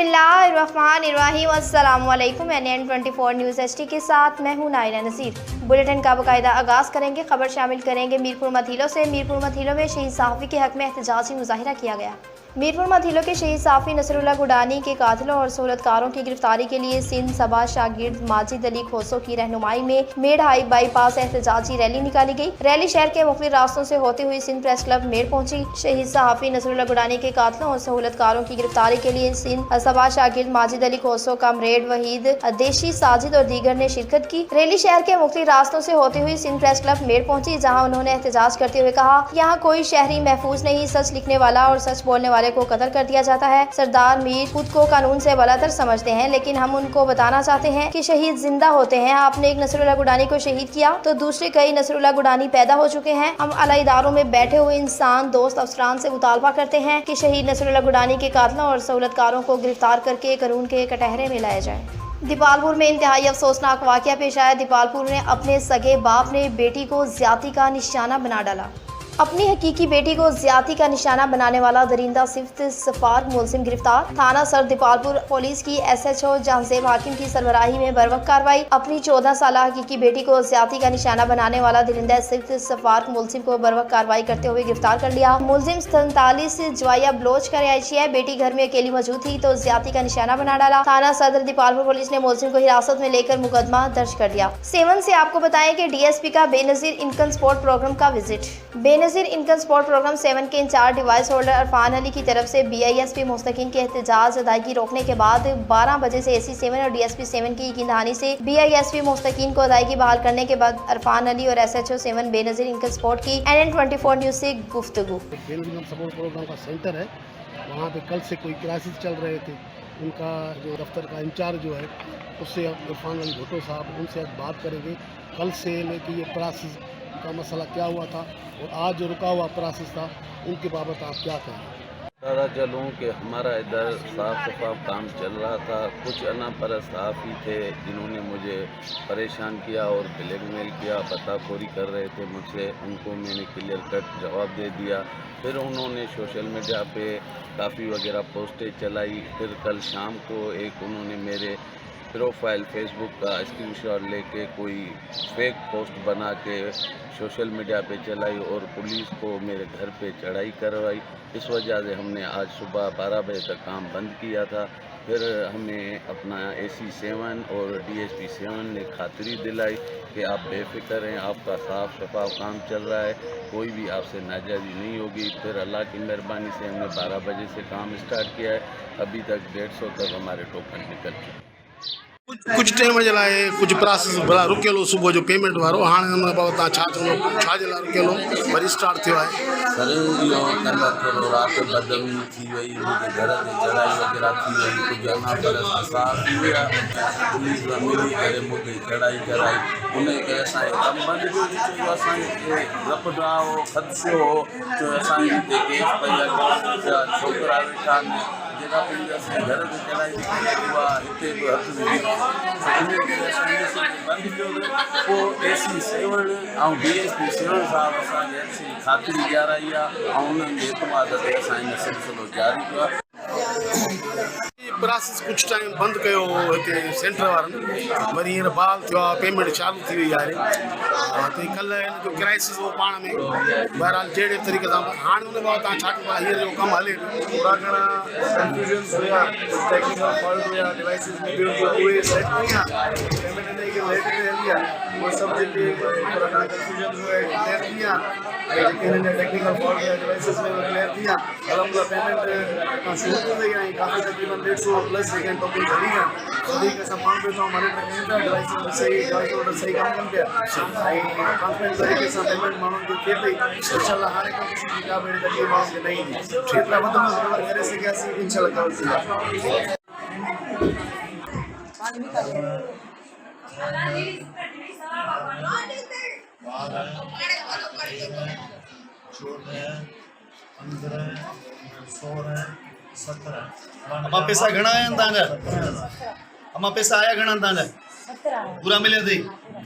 बिस्मिल्लाहिर्रहमानिर्रहीम। अस्सलामुअलैकुम। NN24 news HD के साथ मैं हूं नाइला नसीर। बुलेटिन का बाकायदा आगाज़ करेंगे। खबर शामिल करेंगे मीरपुर मथीलों से। मीरपुर मथीलों में शहीद सहाफ़ी के हक़ में एहतजाजी मुज़ाहिरा किया गया। मीरपुर मथीलों के शहीद सहाफ़ी नसरुल्लाह गुडानी के कातिलों और सहूलतकारों की गिरफ्तारी के लिए सिंध सभा शागिर्द माजिद अली खोसो की रहनुमाई में मेड हाई बाईपास एहतजाजी रैली निकाली गई। रैली शहर के मुख्तलिफ रास्तों से होते हुए सिंध प्रेस क्लब मेड पहुंची। शहीद सहाफ़ी नसरुल्लाह गुडानी के कातिलों और सहूलतकारों की गिरफ्तारी के लिए सिंध सभा शागिर्द माजिद अली खोसो, कामरेड वहीद देशी, साजिद और दीगर ने शिरकत की। रैली शहर के मुख्तलिफ रास्तों से होते हुए सिंध प्रेस क्लब मेड पहुंची, जहाँ उन्होंने एहतजाज करते हुए कहा, यहाँ कोई शहरी महफूज नहीं, सच लिखने वाला और सच बोलने वाले को कत्ल कर दिया जाता है। सरदार मीर खुद को कानून से बलातर समझते हैं, लेकिन हम उनको बताना चाहते हैं कि शहीद जिंदा होते हैं। आपने एक नसरुल्लाह गुडानी को शहीद किया तो दूसरे कई नसरुल्लाह गुडानी पैदा हो चुके हैं। हम आला इदारों में बैठे हुए इंसान, दोस्त, अफसरान से मुतालबा करते हैं कि शहीद नसरुल्लाह गुडानी के कातिलों और सहूलतकारों को गिरफ्तार करके कानून के कटहरे में लाया जाए। दीपालपुर में इंतहाई अफसोसनाक वाक़या पेश आया। दीपालपुर में अपने सगे बाप ने बेटी को ज्यादती का निशाना बना डाला। अपनी हकीकी बेटी को ज्यादती का निशाना बनाने वाला दरिंदा सिफ्त सफार मुलजिम गिरफ्तार। थाना सर दीपालपुर पुलिस की SHO जहांजेब हाकिम की सरबराही में बरवक्त कार्रवाई। अपनी 14 साल हकीकी बेटी को ज्यादती का निशाना बनाने वाला दरिंदा सिफ्त सफार मुलजिम को बरवक्त कार्रवाई करते हुए गिरफ्तार कर लिया। मुलजिम 47 जवाया ब्लोच का रिहायशी है। बेटी घर में अकेली मौजूद थी तो ज्यादती का निशाना बना डाला। थाना सदर दीपालपुर पुलिस ने मुलजिम को हिरासत में लेकर मुकदमा दर्ज कर दिया। 7 से आपको बताएं कि DSP का बेनजीर इनकम सपोर्ट प्रोग्राम का विजिट। बेनजीर इनकम सपोर्ट प्रोग्राम 7 के incharge device holder Arfan Ali की तरफ से BISP मुस्तकीन के एहतजाज अदायगी रोकने के बाद 12 बजे से AC 7 और DSP 7 की यकीन दहानी से BISP मुस्तकीन को अदायगी बहाल करने के बाद अरफान अली और SHO 7 बेनजीर इनकम सपोर्ट की NN24 न्यूज़ से गुफ्तगू। बेनजीर सपोर्ट प्रोग्राम का सेंटर है, वहाँ पे कल से कोई क्लासेस चल रहे थे। उनका जो दफ्तर का इंचार्ज जो है उससे अरफान अली भुट्टो साहब, उनसे आज बात करेंगे कल से लेके ये प्रोसेस का मसला क्या हुआ था और आज जो रुका हुआ प्रोसेस था उनके बाबत आप क्या कहें? पता चलूँ कि हमारा इधर साफ सफाई काम चल रहा था। कुछ अनापरस्त सहाफ़ी थे जिन्होंने मुझे परेशान किया और ब्लैकमेल किया, पताखोरी कर रहे थे मुझसे। उनको मैंने क्लियर कट जवाब दे दिया। फिर उन्होंने सोशल मीडिया पे काफ़ी वगैरह पोस्टें चलाई। फिर कल शाम को एक उन्होंने मेरे प्रोफाइल फेसबुक का स्क्रीनशॉट लेके कोई फेक पोस्ट बना के सोशल मीडिया पे चलाई और पुलिस को मेरे घर पे चढ़ाई करवाई। इस वजह से हमने आज सुबह 12 बजे तक काम बंद किया था। फिर हमें अपना AC 7 और DSP 7 ने खातिरी दिलाई कि आप बेफिक्र हैं, आपका साफ सफाई काम चल रहा है, कोई भी आपसे नाजायज़ी नहीं होगी। फिर अल्लाह की मेहरबानी से हमने 12 बजे से काम स्टार्ट किया है। अभी तक 150 तक हमारे टोकन निकल चुके। कुछ टाइम जे लाइ कुछ प्रोसेस भला रुकियलु सुबुह जो पेमेंट वारो, हाणे हुन बाबति तव्हां छा चवंदो, छाजे लाइ रुकियलु वरी स्टार्ट थियो आहे? सर इहो कल्ह थोरो राति बदमी थी वई, मुंहिंजे घर ते चढ़ाई वग़ैरह थी वई। कुझु अनापरस्त सहाफ़ी हुआ, पुलिस सां मिली करे मूंखे चढ़ाई कराई। उनखे असांजे कमु बंदि कयो, चयो असांखे रपट हो, ख़दशो हो, चयो असांजे हिते केस पई आहे, छोकिरा वेठा आहिनि जेका पंहिंजे असांजे घर ते चढ़ाई उहा हिते बि हथ विझी। बंदि कयो पोइ AC 7 ऐं DSP 7 साहब असांखे अच्छी खातिरी ॾियाराई आहे ऐं उन्हनि जे एतमाद ते असां हिन सिलसिलो जारी कयो आहे। प्रोसेस कुछ टाइम बंद कयो हिते सेंटर वारनि, वरी हींअर बहाल थियो आहे, पेमेंट चालू थी वई आहे। त कल्ह हिन जो क्राइसिस हो पाण में, बहरहाल जहिड़े तरीक़े सां हाणे हुन बाबति तव्हां छा चवंदा? हींअर जो कमु हले थोड़ा घणा कंफ्यूजन्स हुया, टेक्निकल फॉल्ट हुया, डिवाइसिस में बि उहे सेट हुया, पेमेंट हिन खे लेट में हली आहे। उहे सभु जेके थोरा घणा कंफ्यूजन्स हुआ क्लियर थी विया, जेके हिन जा टेक्निकल फॉल्ट हुया डिवाइसिस में क्लियर थी विया। अलहमदुलिल्लाह पेमेंट शुरू थी वई आहे, काफ़ी तक़रीबन 150+ सेकेंड टोकन चली विया। वधीक असां पाण बि तव्हां मॉनिटर कयूं था, डिवाइस सही डिवाइस ऑर्डर सही कमु कनि पिया ऐं ट्रांसपेरेंट तरीक़े सां पेमेंट माण्हुनि खे थिए पई। इंशाल्लाह हाणे खां कुझु का बि तकलीफ़ माण्हुनि खे न ईंदी। जेतिरा वधि में वधि कवर करे सघियासीं इंशाल्लाह कवर थींदा। अमा पैसा घणा आया तव्हांजा? अमा पैसा आया घणा तव्हांजा? पूरा मिलिया अथई?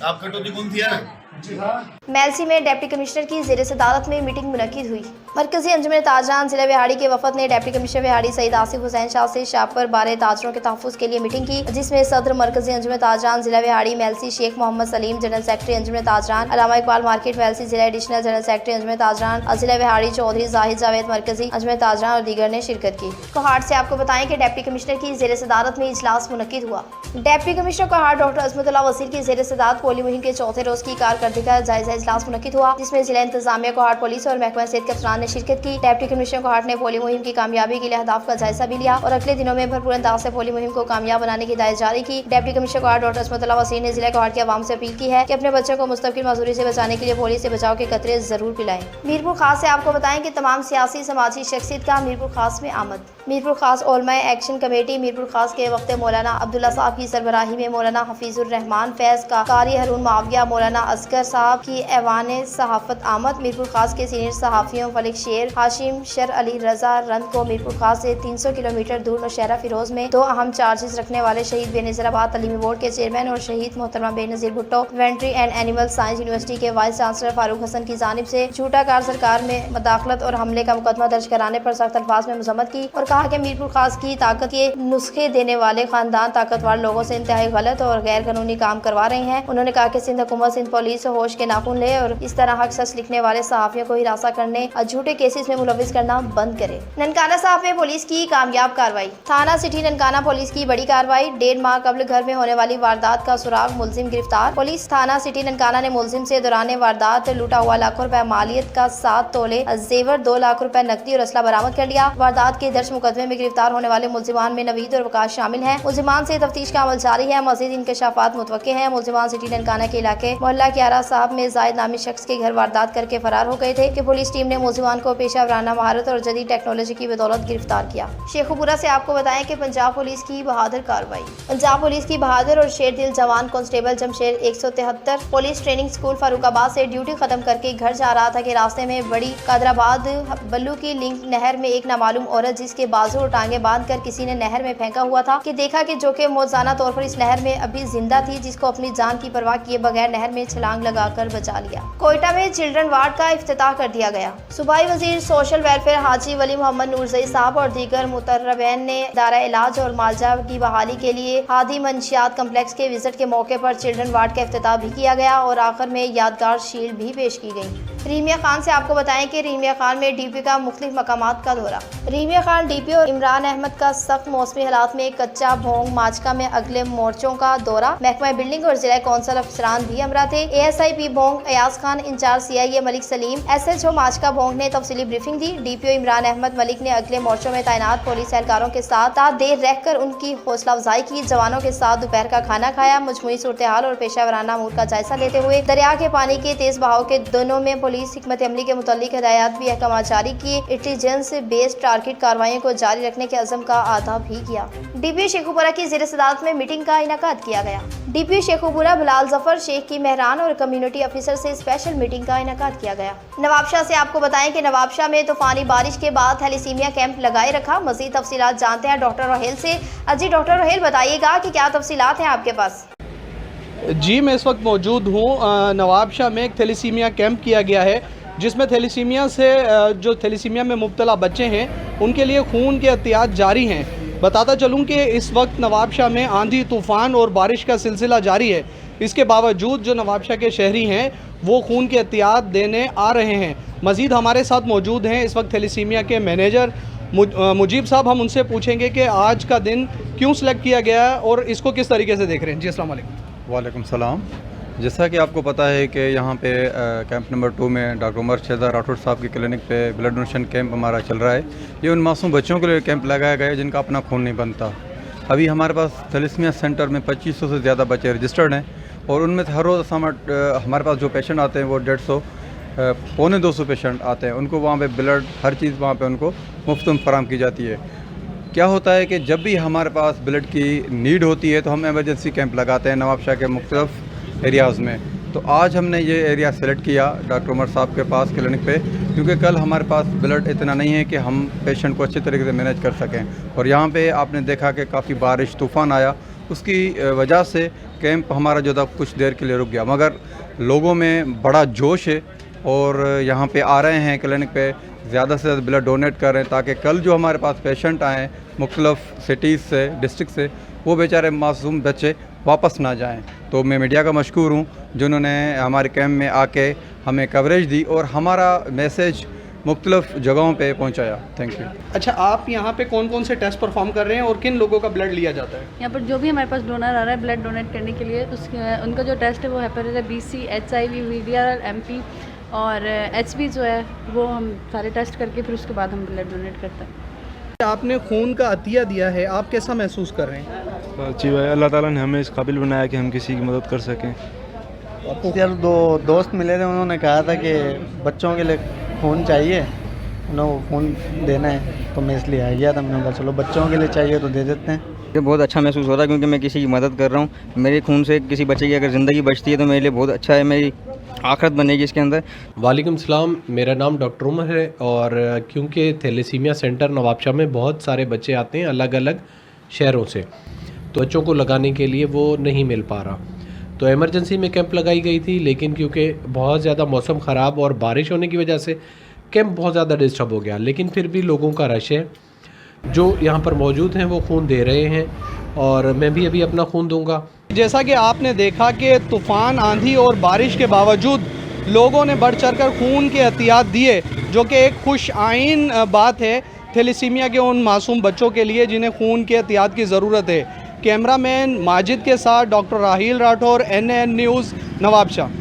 आप कटौती कोन थी आहे न? मेलसी में डिप्टी कमिश्नर की ज़ेर सदारत में मीटिंग मुनक्किद हुई। मरकजी अंजुमन ताजरान जिला विहाड़ी के वफद ने डिप्टी कमिश्नर विहाड़ी सईद आसिफ हुसैन शाह से शाह पर बारे ताजरों के तहफ़्फ़ुज़ के लिए मीटिंग की, जिसमें सदर मरकजी अंजुमन ताजरान जिला विहाड़ी मेलसी शेख मोहम्मद सलीम, जनरल सेक्रेटरी अंजुमन ताजरान अल्लामा इकबाल मार्केट मेलसी जिला एडिशनल जनरल सेक्रेटरी अंजुमन ताजरान जिला विहाड़ी चौधरी जाहिद जावेद मरकजी अंजुमन ताजरान और दीगर ने शिरकत की। कोहाट से आपको बताएं कि डिप्टी कमिश्नर की ज़ेर सदारत में इजलास मुनक्किद हुआ। Deputy commissioner Kohat doctor Azmatullah Wazir की ज़ेर सदारत पोलियो मुहिम के चौथे रोज की कारकर्दगी का जायजा इजलास मुनक्किद हुआ, जिसमें जिला इंतजामिया कोहाट पुलिस और महकमा सेहत के अफसरान ने शिरकत की। डिप्टी कमिश्नर कोहाट ने पोलियो मुहिम की कामयाबी के लिए अहदाफ का जायजा भी लिया और अगले दिनों में भरपूर अंदाज से पोलियो मुहिम को कामयाब बनाने की हिदायत जारी की। Deputy commissioner Kohat doctor Azmatullah Wazir ने जिला कोहाट के अवाम से अपील की है कि अपने बच्चों को मुस्तकिल मजदूरी से बचाने के लिए पोलियो से बचाव के कतरे जरूर पिलाएं। मीरपुर खास से आपको बताएं कि तमाम सियासी समाजी शख्सियत का मीरपुर खास में आमद। मीरपुर खास ओलमा एक्शन कमेटी मीरपुर खास के वक्त मौलाना अब्दुल्ला साहब की सरबराही में मौलाना हफीजुर रहमान फैज का कारी हरून माविया मौलाना असगर साहब की ऐवान सहाफत आमद। मीरपुर खास के सीनियर सहाफ़ियों फलिक शेर हाशिम शर अली रजा रंद को मीरपुर खास से 300 किलोमीटर दूर नौशहरा फिरोज में 2 अहम चार्जेस रखने वाले शहीद बेनज़ीराबाद तलीमी बोर्ड के चेयरमैन और शहीद मोहतरमा Benazir Bhutto veterinary and animal science university के वाइस चांसलर फारूक हसन की जानिब से झूठा कार सरकार में मदाखलत और हमले का मुकदमा दर्ज कराने पर सख्त अल्फाज में मजम्मत की और कहा कि मीरपुर खास की ताकत के नुस्खे देने वाले खानदान ताकतवर लोगों से इंतहाई गलत और गैर कानूनी काम करवा रहे हैं। उन्होंने कहा कि सिंध हुकूमत सिंध पुलिस होश के नाखून ले और इस तरह हक सच लिखने वाले सहाफ़ियों को हिरासा करने और झूठे केसेस में मुलविस करना बंद करे। ननकाना साहब में पुलिस की कामयाब कार्रवाई। थाना सिटी ननकाना पुलिस की बड़ी कार्रवाई। 1.5 माह कबल घर में होने वाली वारदात का सुराग, मुलजिम गिरफ्तार। पुलिस थाना सिटी ननकाना ने मुलजिम से दौरान वारदात लूटा हुआ लाखों रुपए मालियत का 7 तोले जेवर 2 लाख रुपए नकदी और असला बरामद कर लिया। वारदात के दर्ज मुकदमे में गिरफ्तार होने वाले मुलजिमान में नवीद और वकास शामिल हैं। मुलजिमान से तफ्तीश का अमल जारी है। मजीद इंकशाफात मुतवक्के हैं। मुलजिमान सिटी ननकाना के इलाके मोहल्ला क्यारा साहब में जायद नामी शख्स के घर वारदात करके फरार हो गए थे कि पुलिस टीम ने मुलजिमान को पेशा वराना महारत और जदीद टेक्नोलॉजी की बदौलत गिरफ्तार किया। शेखुपुरा से आपको बताएं कि पंजाब पुलिस की बहादुर कार्रवाई। पंजाब पुलिस की बहादुर और शेर दिल जवान constable Jamshed 173 police training school Farooqabad से ड्यूटी खत्म करके घर जा रहा था कि रास्ते में बड़ी कादराबाद बल्लू की लिंक नहर में एक नामालूम औरत जिसके बाजू और टांगे बांधकर किसी ने नहर में फेंका हुआ था कि देखा कि जो कि मौजाना तौर पर इस नहर में अभी जिंदा थी, जिसको अपनी जान की परवाह किए बगैर नहर में छलांग लगाकर बचा लिया। कोयटा में चिल्ड्रन वार्ड का इफ्तिताह कर दिया गया। सूबाई वजीर सोशल वेलफेयर हाजी वली मोहम्मद नूरजई साहब और दीगर मुतर्रबैन ने दायरा इलाज और मालजा की बहाली के लिए हादी मंशियात कम्प्लेक्स के विजिट के मौके पर चिल्ड्रन वार्ड का इफ्तिताह भी किया गया और आखिर में यादगार शील्ड भी पेश की गई। रीमिया खान से आपको बताएं कि रीमिया खान में डीपी का मुख्तलिफ मकामात का दौरा। रीमिया खान डीपी और इमरान अहमद का सख्त मौसमी हालात में कच्चा भोंग माचका में अगले मोर्चों का दौरा। महकमा बिल्डिंग और जिला कौंसल अफसरान भी हमरा थे। ASIP Bhong Ayaz Khan, incharge CIA Malik Saleem, SHO Machka Bhong ने तफसीली ब्रीफिंग दी। DPO इमरान अहमद मलिक ने अगले मोर्चों में तैनात पुलिस एहलकारों के साथ देर रहकर उनकी हौसला अफजाई की। जवानों के साथ दोपहर का खाना खाया। मजमूई सूरत हाल और पेशा वराना अमूर का जायजा लेते हुए दरिया के पानी के तेज बहाव के दोनों में पुलिस हिकमत अमली के मुतालिक हिदायत भी अहकाम जारी किए। इंटेलिजेंस बेस्ड टारगेट कार्रवाइयों को जारी रखने के अज़म का आदा भी किया। DPO शेखुपुरा की ज़ेर सदारत में मीटिंग का इनेकाद किया गया। DPO शेखुपुरा बिलाल जफर शेख की मेहरान और कम्युनिटी ऑफिसर से स्पेशल मीटिंग का इनेकाद किया गया। नवाबशाह से आपको बताएं कि नवाबशाह में तूफानी बारिश के बाद थैलेसीमिया कैंप लगाए रखा। मजीद तफसीलात जानते हैं डॉक्टर रोहेल से। जी डॉक्टर रोहेल, बताइएगा कि क्या तफसीलात हैं आपके पास? जी, मैं इस वक्त मौजूद हूँ नवाबशाह में। एक थैलेसीमिया कैंप किया गया है जिसमें थैलेसीमिया से जो थैलेसीमिया में मुब्तला बच्चे हैं उनके लिए खून के एहतियात जारी हैं। बताता चलूँ कि इस वक्त नवाबशाह में आंधी तूफ़ान और बारिश का सिलसिला जारी है। इसके बावजूद जो नवाबशाह के शहरी हैं वो खून के एहतियात देने आ रहे हैं। मज़ीद हमारे साथ मौजूद हैं इस वक्त थैलेसीमिया के मैनेजर मुजीब साहब। हम उनसे पूछेंगे कि आज का दिन क्यों सिलेक्ट किया गया है और इसको किस तरीके से देख रहे हैं। जी अस्सलाम वालेकुम। वालेकुम सलाम। जैसा कि आपको पता है कि यहाँ पे कैंप नंबर 2 में डॉक्टर उमर शहजाद राठौर साहब की क्लिनिक पे ब्लड डोनेशन कैंप हमारा चल रहा है। ये उन मासूम बच्चों के लिए कैंप लगाया गया है जिनका अपना खून नहीं बनता। अभी हमारे पास थैलेसीमिया सेंटर में 2500 से ज़्यादा बच्चे रजिस्टर्ड हैं और उनमें हर रोज़ हमारे पास जो पेशेंट आते हैं वो 150 पौने 200 पेशेंट आते हैं। उनको वहाँ पे ब्लड हर चीज़ वहाँ पे उनको मुफ्त में फराहम की जाती है। क्या होता है कि जब भी हमारे पास ब्लड की नीड होती है तो हम एमरजेंसी कैंप लगाते हैं नवाबशाह के मुख्तलिफ एरियाज़ में। तो आज हमने ये एरिया सेलेक्ट किया डॉक्टर उमर साहब के पास क्लिनिक पे, क्योंकि कल हमारे पास ब्लड इतना नहीं है कि हम पेशेंट को अच्छे तरीके से मैनेज कर सकें। और यहाँ पे आपने देखा कि काफ़ी बारिश तूफ़ान आया उसकी वजह से कैंप हमारा जो था कुछ देर के लिए रुक गया, मगर लोगों में बड़ा जोश है और यहाँ पे आ रहे हैं क्लिनिक पे, ज़्यादा से ज़्यादा ब्लड डोनेट कर रहे हैं ताकि कल जो हमारे पास पेशेंट आएँ मुख्तलिफ सिटीज़ से, डिस्ट्रिक्ट से, वो बेचारे मासूम बच्चे वापस ना जाएं। तो मैं मीडिया का मशकूर हूँ जिन्होंने हमारे कैंप में आके हमें कवरेज दी और हमारा मैसेज मुख्तलिफ जगहों पे पहुँचाया। Thank you. अच्छा, आप यहाँ पे कौन कौन से टेस्ट परफॉर्म कर रहे हैं और किन लोगों का ब्लड लिया जाता है? यहाँ पर जो भी हमारे पास डोनर आ रहा है ब्लड डोनेट करने के लिए, उनका जो टेस्ट है वो hepatitis BC, HIV, VDR, MP और HB जो है वो हम सारे टेस्ट करके फिर उसके बाद हम ब्लड डोनेट करते हैं। आपने खून का अतिया दिया है, आप कैसा महसूस कर रहे हैं? जी भाई, अल्लाह ताला ने हमें इस काबिल बनाया कि हम किसी की मदद कर सकें। यार 2 दोस्त मिले थे, उन्होंने कहा था कि बच्चों के लिए खून चाहिए, उन्हें खून देना है, तो मैं इसलिए आ गया था। मैंने कहा चलो बच्चों के लिए चाहिए तो दे देते हैं। ये बहुत अच्छा महसूस हो रहा है क्योंकि मैं किसी की मदद कर रहा हूँ। मेरे खून से किसी बच्चे की अगर ज़िंदगी बचती है तो मेरे लिए बहुत अच्छा है, मेरी आखिरत बनेगी इसके अंदर। वालेकुम सलाम, मेरा नाम डॉक्टर उमर है और क्योंकि थैलेसीमिया सेंटर नवाबशाह में बहुत सारे बच्चे आते हैं अलग अलग शहरों से, तो बच्चों को लगाने के लिए वो नहीं मिल पा रहा, तो इमरजेंसी में कैंप लगाई गई थी। लेकिन क्योंकि बहुत ज़्यादा मौसम ख़राब और बारिश होने की वजह से कैंप बहुत ज़्यादा डिस्टर्ब हो गया, लेकिन फिर भी लोगों का रश है जो यहाँ पर मौजूद हैं, वो खून दे रहे हैं और मैं भी अभी अपना खून दूंगा। जैसा कि आपने देखा कि तूफ़ान, आंधी और बारिश के बावजूद लोगों ने बढ़ चढ़ कर खून के एहतियात दिए, जो कि एक खुश आइन बात है थैलेसीमिया के उन मासूम बच्चों के लिए जिन्हें खून के एहतियात की ज़रूरत है। कैमरामैन माजिद के साथ डॉक्टर राहील राठौर, NN न्यूज़, नवाबशाह।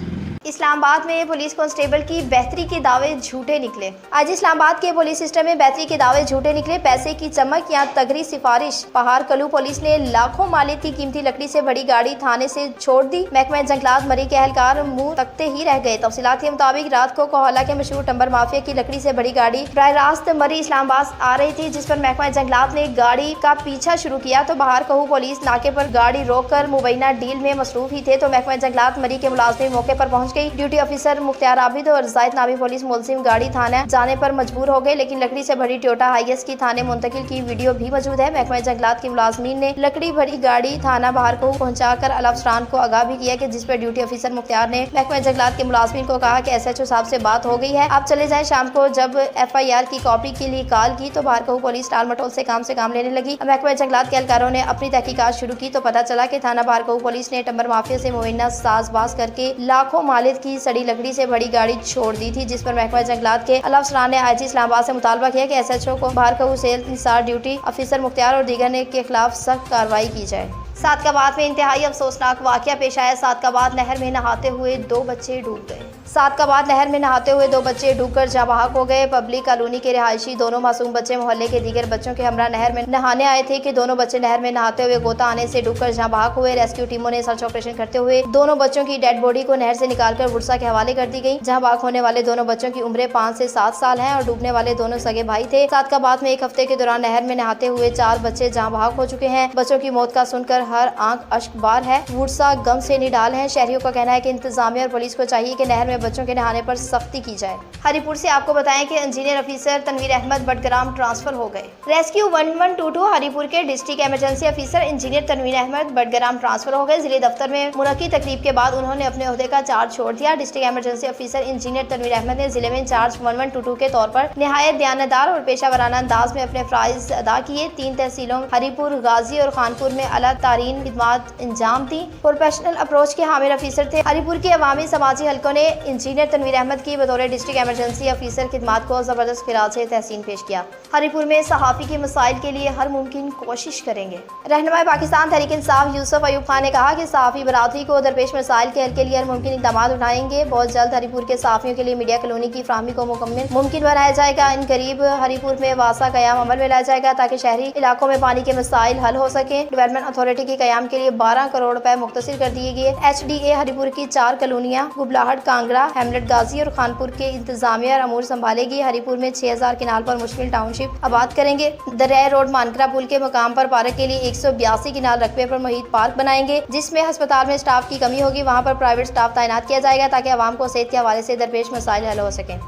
इस्लामाबाद में पुलिस कांस्टेबल की बेहतरी के दावे झूठे निकले। आज इस्लामाबाद के पुलिस सिस्टम में बेहतरी के दावे झूठे निकले। पैसे की चमक या तगड़ी सिफारिश। पहाड़ कलू पुलिस ने लाखों मालिक की कीमती लकड़ी से बड़ी गाड़ी थाने से छोड़ दी। महकमा जंगलात मरी के एहलकार मुंह तकते ही रह गए। तफसीलात के मुताबिक रात को कोहला के मशहूर टंबर माफिया की लकड़ी से बड़ी गाड़ी बराह रास्त मरी इस्लामाबाद आ रही थी, जिस पर महकमा जंगलात ने गाड़ी का पीछा शुरू किया तो बाहर कहू पुलिस नाके पर गाड़ी रोककर मुबैना डील में मसरूफ ही थे, तो महकमा जंगलात मरी के मुलाजिम मौके पर पहुंच गई। ड्यूटी ऑफिसर मुख्तार आबिद और जायद नामी पुलिस मुलजिम गाड़ी थाना जाने पर मजबूर हो गए, लेकिन लकड़ी से भरी टोयोटा हाइएस की थाने मुंतकिल की वीडियो भी मौजूद है। महकमा जंगलात के मुलाजमीन ने लकड़ी भरी गाड़ी थाना बाहर को पहुंचाकर अफसरान को आगाह भी किया कि जिस पर ड्यूटी ऑफिसर मुख्तार ने महकमा जंगलात के मुलाजमीन को कहा कि SHO साहब से बात हो गई है, आप चले जाएं। शाम को जब FIR की कॉपी के लिए कॉल की तो बाहर को पुलिस टाल मटोल से काम लेने लगी। महकमा जंगलात के एहलकारों ने अपनी तहकीकात शुरू की तो पता चला कि थाना बाहर को पुलिस ने टंबर माफिया से मुबैना साजबाज करके लाखों मालिक की सड़ी लकड़ी से बड़ी गाड़ी छोड़ दी थी, जिस पर महकमा जंगलात के अफसरान ने IG इस्लामाबाद से मुतालबा किया कि SHO को बाहर का सेल इंसार ड्यूटी ऑफिसर मुख्तार और दीगर ने के खिलाफ सख्त कार्रवाई की जाए। सादकाबाद में इंतहाई अफसोसनाक वाकया पेश आया। सादकाबाद नहर में नहाते हुए 2 बच्चे डूब गए। सादकाबाद नहर में नहाते हुए 2 बच्चे डूबकर जाँ बहक हो गए। पब्लिक कॉलोनी के रिहायशी दोनों मासूम बच्चे मोहल्ले के दीगर बच्चों के हमरा नहर में नहाने आए थे कि दोनों बच्चे नहर में नहाते हुए गोता आने से डूबकर जाँ बहक हुए। रेस्क्यू टीमों ने सर्च ऑपरेशन करते हुए दोनों बच्चों की डेड बॉडी को नहर से निकालकर वुडसा के हवाले कर दी गई। जहाँ बहक होने वाले दोनों बच्चों की उम्रें 5 से 7 साल है और डूबने वाले दोनों सगे भाई थे। सादकाबाद में 1 हफ्ते के दौरान नहर में नहाते हुए 4 बच्चे जाँ बहक हो चुके हैं। बच्चों की मौत का सुनकर हर आंख बार है। वुडसा गम से निडाल है। शहरियों का कहना है कि इंतजामिया और पुलिस को चाहिए कि नहर में बच्चों के नहाने पर सख्ती की जाए। हरिपुर से आपको बताएं कि engineer officer Tanveer Ahmed Badgram transfer हो गए। रेस्क्यू 1122 हरिपुर के district emergency officer engineer Tanveer Ahmed Badgram transfer हो गए। जिले दफ्तर में मुनक्की तकरीब के बाद उन्होंने अपने ओहदे का चार्ज छोड़ दिया। District emergency officer engineer Tanveer Ahmed ने जिले में इंचार्ज 1122 के तौर पर निहायत दयानतदार और पेशावराना अंदाज में अपने फराइज अदा किए। 3 तहसीलों हरिपुर, गाजी और खानपुर में अला तारीन खिदमत इंजाम दी। प्रोफेशनल अप्रोच के हामिल ऑफिसर थे। हरिपुर के अवामी समाजी हलकों ने इंजीनियर तनवीर अहमद की बतौर डिस्ट्रिक्ट इमरजेंसी ऑफिसर खिदमत को जबरदस्त खिराज से तहसीन पेश किया। हरिपुर में सहाफ़ी के मसाइल के लिए हर मुमकिन कोशिश करेंगे। रहनुमाए पाकिस्तान तहरीक इंसाफ यूसुफ अयूब खान ने कहा कि सहाफ़ी बरादरी को दरपेश मसाइल के हल के लिए हर मुमकिन इक़दाम उठाएंगे। बहुत जल्द हरिपुर के सहाफ़ियों के लिए मीडिया कॉलोनी की फ्राहमी को मुमकिन बनाया जाएगा। इन करीब हरिपुर में वासा कयाम अमल में लाया जाएगा ताकि शहरी इलाकों में पानी के मसाइल हल हो सके। डेवलपमेंट अथॉरिटी के कयाम के लिए 12 करोड़ रुपए मुख्तसिर कर दिए गए। HDA हरिपुर की 4 कॉलोनियां गुबलाहट, कांगड़ा, हेमलेट, गाजी और खानपुर के इंतजामिया और अमूर संभालेगी। हरिपुर में 6000 किनाल पर मुश्किल टाउनशिप आबाद करेंगे। दरिया रोड मानकरा पुल के मकाम पर पार्क के लिए 182 किनाल रकबे पर मुहित पार्क बनाएंगे, जिसमें अस्पताल में स्टाफ की कमी होगी, वहाँ पर प्राइवेट स्टाफ तैनात किया जाएगा ताकि आवाम को सेहत के हवाले से दरपेश मसाइल हल हो सकें।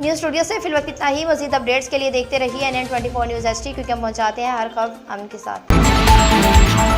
न्यूज़ स्टूडियो से फिलहाल इतना ही। मज़ीद अपडेट्स के लिए देखते रहिए NN24 न्यूज़ HD, क्योंकि हम पहुँचाते हैं हर खबर अमन के साथ।